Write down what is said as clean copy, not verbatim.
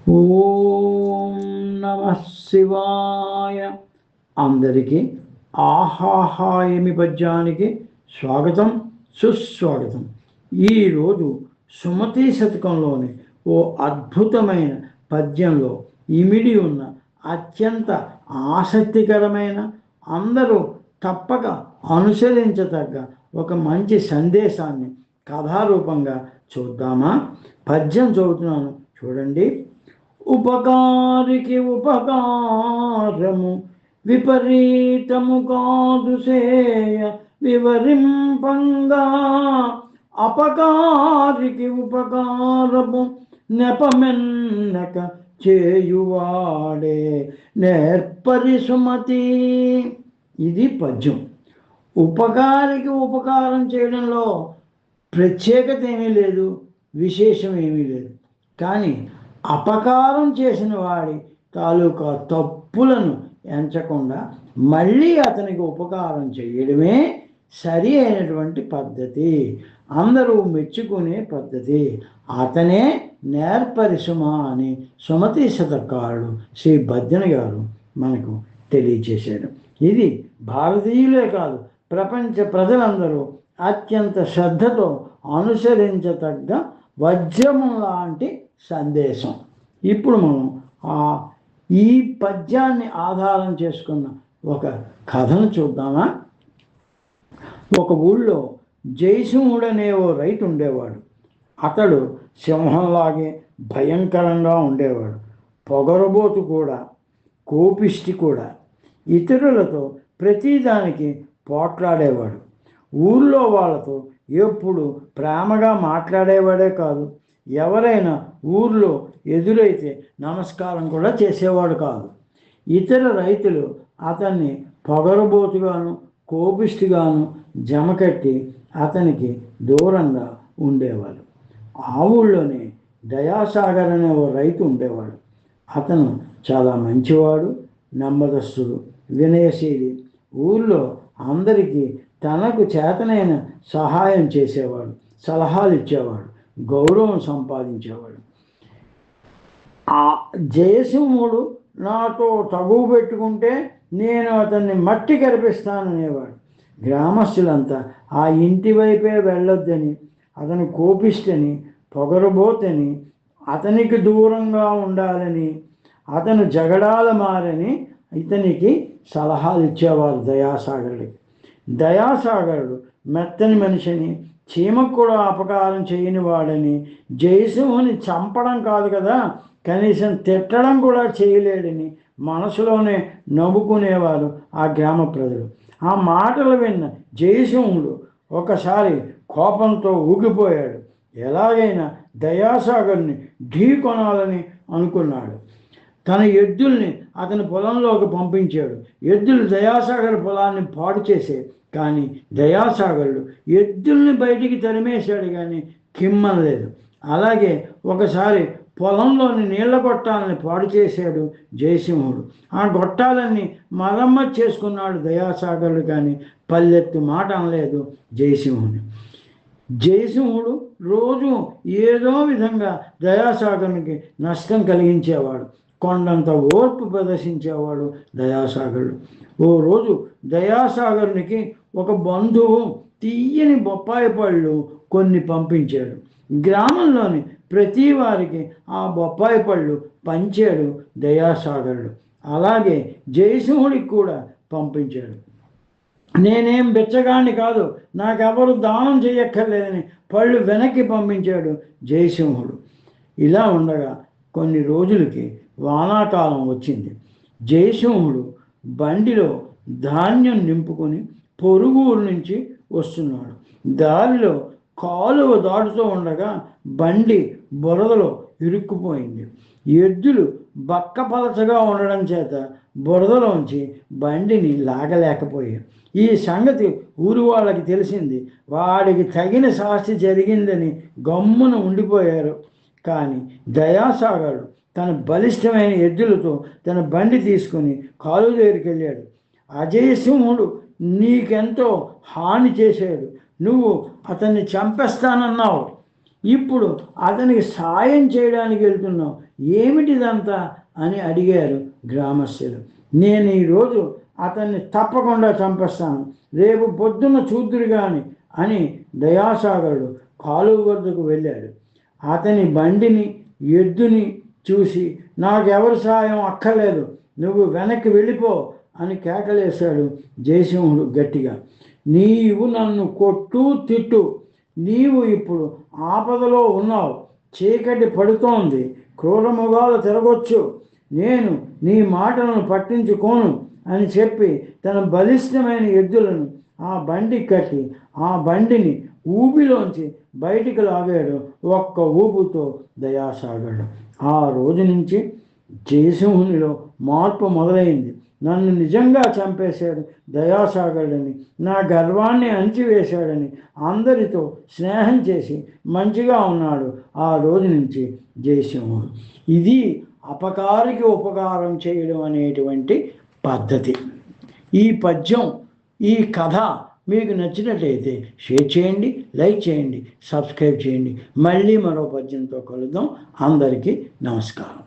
ఓం నమ శివాయ. అందరికీ ఆహాహాయమి పద్యానికి స్వాగతం, సుస్వాగతం. ఈరోజు సుమతి శతకంలోని ఓ అద్భుతమైన పద్యంలో ఇమిడి ఉన్న అత్యంత ఆసక్తికరమైన, అందరూ తప్పక అనుసరించదగ్గ ఒక మంచి సందేశాన్ని కథారూపంగా చూద్దామా? పద్యం చదువుతున్నాను, చూడండి. ఉపకారికి ఉపకారము విపరీతము కాదు సేయ వివరింపంగా, అపకారికి ఉపకారము నెపమెన్నక చేయువాడే నేర్పరి సుమతి. ఇది పద్యం. ఉపకారికి ఉపకారం చేయడంలో ప్రత్యేకత ఏమీ లేదు, విశేషం ఏమీ లేదు. కానీ అపకారం చేసిన వాడి తాలూకా తప్పులను ఎంచకుండా మళ్ళీ అతనికి ఉపకారం చేయడమే సరి అయినటువంటి పద్ధతి, అందరూ మెచ్చుకునే పద్ధతి. అతనే నేర్పరిసుమ అని సుమతి శతకారుడు శ్రీ బద్దెన గారు మనకు తెలియచేశాడు. ఇది భారతీయులే కాదు, ప్రపంచ ప్రజలందరూ అత్యంత శ్రద్ధతో అనుసరించదగ్గ వజ్రము లాంటి సందేశం. ఇప్పుడు మనం ఈ పద్యాన్ని ఆధారం చేసుకున్న ఒక కథను చూద్దామా? ఒక ఊళ్ళో జయసింహుడు అనే ఓ రైతు ఉండేవాడు. అతడు సింహంలాగే భయంకరంగా ఉండేవాడు. పొగరబోతు కూడా, కోపిష్టి కూడా. ఇతరులతో ప్రతిదానికి పోట్లాడేవాడు. ఊళ్ళో వాళ్ళతో ఎప్పుడు ప్రేమగా మాట్లాడేవాడే కాదు, ఎవరైనా ఊర్లో ఎదురైతే నమస్కారం కూడా చేసేవాడు కాదు. ఇతర రైతులు అతన్ని పొగరబోతుగాను, కోపిష్టిగాను జమకట్టి అతనికి దూరంగా ఉండేవాడు. ఆ ఊళ్ళోనే దయాసాగర్ అనే ఓ రైతు ఉండేవాడు. అతను చాలా మంచివాడు, నమ్మదస్తుడు, వినయశీలి. ఊళ్ళో అందరికీ తనకు చేతనైన సహాయం చేసేవాడు, సలహాలు ఇచ్చేవాడు, గౌరవం సంపాదించేవాడు. ఆ జయసింహుడు నాతో తగువు పెట్టుకుంటే నేను అతన్ని మట్టి కరిపిస్తాననేవాడు. గ్రామస్తులంతా ఆ ఇంటి వైపే వెళ్ళొద్దని, అతను కోపిష్టని, పొగరబోతని, అతనికి దూరంగా ఉండాలని, అతను జగడాల మారని ఇతనికి సలహాలు ఇచ్చేవారు దయాసాగరుడికి. దయాసాగరుడు మెత్తని మనిషిని, చీమకు కూడా అపకారం చేయని వాడని, జయసింహుని చంపడం కాదు కదా, కనీసం తిట్టడం కూడా చేయలేడని మనసులోనే నవ్వుకునేవారు ఆ గ్రామ ప్రజలు. ఆ మాటలు విన్న జయసింహుడు ఒకసారి కోపంతో ఊగిపోయాడు. ఎలాగైనా దయాసాగర్ని ఢీకొనాలని అనుకున్నాడు. తన ఎద్దుల్ని అతని పొలంలోకి పంపించాడు. ఎద్దులు దయాసాగర్ పొలాన్ని పాడు చేసే, కానీ దయాసాగరుడు ఎద్దుల్ని బయటికి తరిమేశాడు, కానీ కిమ్మనలేదు. అలాగే ఒకసారి పొలంలోని నీళ్ల గొట్టాలని పాడు చేశాడు జయసింహుడు. ఆ గొట్టాలన్నీ మరమ్మతు చేసుకున్నాడు దయాసాగరుడు, కానీ పల్లెత్తు మాట అనలేదు జయసింహుని. జయసింహుడు రోజు ఏదో విధంగా దయాసాగరునికి నష్టం కలిగించేవాడు. కొండంత ఓర్పు ప్రదర్శించేవాడు దయాసాగరుడు. ఓ రోజు దయాసాగరునికి ఒక బంధువు తీయని బొప్పాయి పళ్ళు కొన్ని పంపించాడు. గ్రామంలోని ప్రతి వారికి ఆ బొప్పాయి పళ్ళు పంచాడు దయాసాగరుడు. అలాగే జయసింహుడికి కూడా పంపించాడు. నేనేం బిచ్చగాన్ని కాదు, నాకెవరు దానం చేయక్కర్లేదని పళ్ళు వెనక్కి పంపించాడు జయసింహుడు. ఇలా ఉండగా కొన్ని రోజులకి వానాకాలం వచ్చింది. జయసింహుడు బండిలో ధాన్యం నింపుకొని పొరుగురు నుంచి వస్తున్నాడు. దారిలో కాలువ దాటుతూ ఉండగా బండి బురదలో ఇరుక్కుపోయింది. ఎద్దులు బక్కపలచగా ఉండడం చేత బురదలోంచి బండిని లాగలేకపోయాయి. ఈ సంగతి ఊరు వాళ్ళకి తెలిసింది. వాడికి తగిన శాస్తి జరిగిందని గమ్మున ఉండిపోయారు. కానీ దయాసాగరుడు తన బలిష్టమైన ఎద్దులతో తన బండి తీసుకుని కాలువ దగ్గరికి వెళ్ళాడు. అజయసింహుడు నీకెంతో హాని చేశాడు, నువ్వు అతన్ని చంపేస్తానన్నావు, ఇప్పుడు అతనికి సాయం చేయడానికి వెళ్తున్నావు, ఏమిటిదంతా అని అడిగారు గ్రామస్తులు. నేను ఈరోజు అతన్ని తప్పకుండా చంపేస్తాను, రేపు పొద్దున్న చూద్దురు గాని అని దయాసాగరుడు కాలువ వద్దకు వెళ్ళాడు. అతని బండిని ఎద్దుని చూసి నాకెవరి సహాయం అక్కర్లేదు, నువ్వు వెనక్కి వెళ్ళిపో అని కేకలేశాడు జయసింహుడు గట్టిగా. నీవు నన్ను కొట్టు తిట్టు, నీవు ఇప్పుడు ఆపదలో ఉన్నావు, చీకటి పడుతోంది, క్రూరముగాలు తిరగొచ్చు, నేను నీ మాటలను పట్టించుకోను అని చెప్పి తన బలిష్టమైన ఎద్దులను ఆ బండి కట్టి ఆ బండిని ఊబిలోంచి బయటికి లాగాడు ఒక్క ఊపుతో దయాసాగరుడు. ఆ రోజు నుంచి జయసింహునిలో మార్పు మొదలైంది. నన్ను నిజంగా చంపేశాడు దయాసాగరుడని, నా గర్వాన్ని అణిచివేశాడని అందరితో స్నేహం చేసి మంచిగా ఉన్నాడు ఆ రోజు నుంచి జయసింహుడు. ఇది అపకారికి ఉపకారం చేయడం అనేటువంటి పద్ధతి. ఈ పద్యం, ఈ కథ మీకు నచ్చినట్లయితే షేర్ చేయండి, లైక్ చేయండి, సబ్స్క్రైబ్ చేయండి. మళ్ళీ మరో పద్యంతో కలుద్దాం. అందరికీ నమస్కారం.